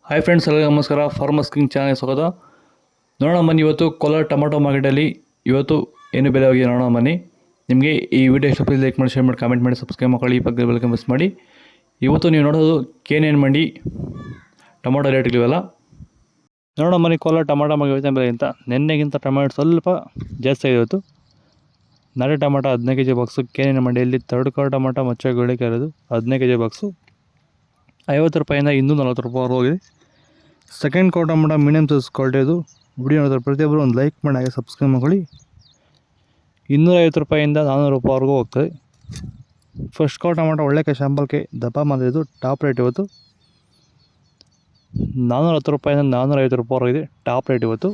Hi friends, ಎಲ್ಲರಿಗೂ ನಮಸ್ಕಾರ. Farmers king channel ಸ್ವಾಗತ. ನೋಡೋಣ ಬನ್ನಿ, ಇವತ್ತು ಕೋಲಾರ ಟೊಮಾಟೊ ಮಾರ್ಕೆಟಲ್ಲಿ ಇವತ್ತು ಏನು ಬೆಲೆ ಹೋಗಿದೆ ನೋಡೋಣ ಬನ್ನಿ. ನಿಮಗೆ ಈ ವಿಡಿಯೋ ಇಷ್ಟ ಲೈಕ್ ಮಾಡಿ, ಶೇರ್ ಮಾಡಿ, ಕಾಮೆಂಟ್ ಮಾಡಿ, ಸಬ್ಸ್ಕ್ರೈಬ್ ಮಾಡಿ, ಪಕ್ಕದ ಬೆಲ್ ಮಿಸ್ ಮಾಡಿ. ಇವತ್ತು ನೀವು ನೋಡೋದು KNN ಮಂಡಿ ಟೊಮಾಟೊ ರೇಟ್ಗಳಿವೆಲ್ಲ ನೋಡೋಣ ಬನ್ನಿ. ಕೋಲಾರ ಟೊಮಾಟೊ ಮಾರ್ಕೆಟ್ ಬೆಲೆಗಿಂತ ನಿನ್ನೆಗಿಂತ ಟೊಮಾಟೊ ಸ್ವಲ್ಪ ಜಾಸ್ತಿ ಆಗಿದೆ ಇವತ್ತು. ನಾಟಿ ಟೊಮಾಟೊ 15 kg ಬಾಕ್ಸು KNN ಮಂಡಿಯಲ್ಲಿ. ಥರ್ಡ್ ಕ್ವಾಲಿಟಿ ಟೊಮಾಟೊ ಮಚ್ಚ ಗೋಳಿಕೆ ಇರೋದು 15 kg ಬಾಕ್ಸು 50 ರೂಪಾಯಿಂದ 240 ರೂಪಾಯಿವರೆಗೂ ಹೋಗಿದೆ. Second quality tomato medium size quality ಅದು. ವಿಡಿಯೋ ನೋಡಿದ್ರೆ ಪ್ರತಿಯೊಬ್ಬರು ಒಂದು ಲೈಕ್ ಮಾಡಿ, ಹಾಗೆ ಸಬ್ಸ್ಕ್ರೈಬ್ ಮಾಡ್ಕೊಳ್ಳಿ. 250 ರೂಪಾಯಿಂದ 400 ರೂಪಾಯಿವರೆಗೂ ಹೋಗ್ತದೆ. ಫಸ್ಟ್ ಕ್ವಾಲಿಟಿ ಟೊಮಾಟೊ ಒಳ್ಳೆ ಶಾಂಪಲ್ಗೆ ದಪ್ಪ ಮಾಡಿದ್ದು ಟಾಪ್ ರೇಟ್ ಇವತ್ತು 410 ರೂಪಾಯಿಂದ 450 ರೂಪಾಯಿವರೆಗಿದೆ ಟಾಪ್ ರೇಟ್ ಇವತ್ತು.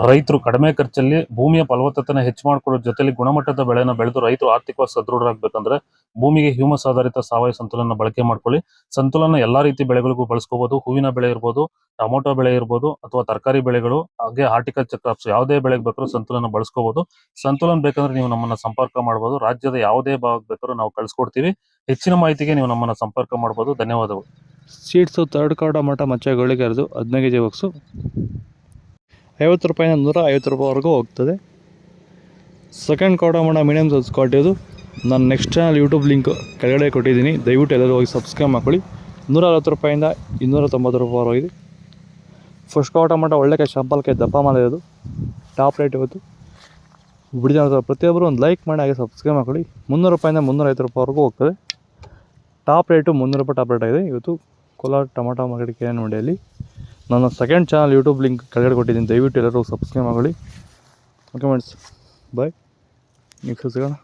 ರೈತರು ಕಡಿಮೆ ಖರ್ಚಲ್ಲಿ ಭೂಮಿಯ ಫಲವತ್ತತೆನ ಹೆಚ್ಚು ಮಾಡಿಕೊಳ್ಳೋ ಜೊತೆಲಿ ಗುಣಮಟ್ಟದ ಬೆಳೆನ ಬೆಳೆದು ರೈತರು ಆರ್ಥಿಕವಾಗಿ ಸದೃಢರಾಗಬೇಕಂದ್ರೆ ಭೂಮಿಗೆ ಹ್ಯೂಮಸ್ ಆಧಾರಿತ ಸಾವಯವ ಸಂತುಲನ ಬಳಕೆ ಮಾಡ್ಕೊಳ್ಳಿ. ಸಂತುಲನ ಎಲ್ಲಾ ರೀತಿ ಬೆಳೆಗಳಿಗೂ ಬಳಸ್ಕೋಬಹುದು. ಹೂವಿನ ಬೆಳೆ ಇರ್ಬೋದು, ಟೊಮೊಟೊ ಬೆಳೆ ಇರ್ಬೋದು, ಅಥವಾ ತರಕಾರಿ ಬೆಳೆಗಳು, ಹಾಗೆ ಹಾರ್ಟಿಕಲ್ಚರ್ ಕ್ರಾಪ್ಸ್ ಯಾವುದೇ ಬೆಳೆಗೆ ಬೇಕಾದ್ರೂ ಸಂತುಲನ ಬಳಸ್ಕೋಬಹುದು. ಸಂತುಲನ ಬೇಕಂದ್ರೆ ನೀವು ನಮ್ಮನ್ನ ಸಂಪರ್ಕ ಮಾಡಬಹುದು. ರಾಜ್ಯದ ಯಾವುದೇ ಭಾಗ ಬೇಕಾದ್ರೂ ನಾವು ಕಳ್ಸಿಕೊಡ್ತೀವಿ. ಹೆಚ್ಚಿನ ಮಾಹಿತಿಗೆ ನೀವು ನಮ್ಮನ್ನ ಸಂಪರ್ಕ ಮಾಡಬಹುದು. ಧನ್ಯವಾದಗಳು. ಸೀಡ್ಸು ಥರ್ಡ್ ಕ್ವಾಲಿಟಿ ಟೊಮಾಟೊ ಮಚ್ಚ ಗೋಳಿಕೆ ಇರೋದು 15 kg ಬಾಕ್ಸು 50 ರೂಪಾಯಿಂದ 150 ರೂಪಾಯಿವರೆಗೂ ಹೋಗ್ತದೆ. Second quality tomato medium size quality ಅದು. ನಾನು ನೆಕ್ಸ್ಟ್ ಚಾನಲ್ ಯೂಟ್ಯೂಬ್ ಲಿಂಕ್ ಕೆಳಗಡೆ ಕೊಟ್ಟಿದ್ದೀನಿ, ದಯವಿಟ್ಟು ಎಲ್ಲರೂ ಹೋಗಿ ಸಬ್ಸ್ಕ್ರೈಬ್ ಮಾಡ್ಕೊಳ್ಳಿ. 150 ರೂಪಾಯಿಂದ 290 ರೂಪಾಯಿವರೆಗಿದೆ. ಫಸ್ಟ್ ಕ್ವಾಲಿಟಿ ಟೊಮಾಟೊ ಒಳ್ಳೆ ಶಾಂಪಲ್ಗೆ ದಪ್ಪ ಮಾಡಿರೋದು ಟಾಪ್ ರೇಟ್ ಇವತ್ತು. ವಿಡಿಯೋ ಪ್ರತಿಯೊಬ್ಬರು ಒಂದು ಲೈಕ್ ಮಾಡಿ, ಹಾಗೆ ಸಬ್ಸ್ಕ್ರೈಬ್ ಮಾಡ್ಕೊಳ್ಳಿ. 300 ರೂಪಾಯಿಂದ 350 ರೂಪಾಯಿವರೆಗೂ ಹೋಗ್ತದೆ. ಟಾಪ್ ರೇಟು 300 ರೂಪಾಯಿ ಟಾಪ್ ರೇಟ್ ಆಗಿದೆ ಇವತ್ತು ಕೋಲಾರ ಟೊಮಾಟೊ ಮಾರ್ಕೆಟ್ KNN ಮಂಡಿಯಲ್ಲಿ. ನನ್ನ ಸೆಕೆಂಡ್ ಚಾನಲ್ ಯೂಟ್ಯೂಬ್ ಲಿಂಕ್ ಕೆಳಗಡೆ ಕೊಟ್ಟಿದ್ದೀನಿ, ದಯವಿಟ್ಟು ಎಲ್ಲರೂ ಸಬ್ಸ್ಕ್ರೈಬ್ ಮಾಡ್ಕೊಳ್ಳಿ. ಓಕೆ ಫ್ರೆಂಡ್ಸ್, ಬಾಯ್. ನೆಕ್ಸ್ಟ್ ಸಿಗೋಣ.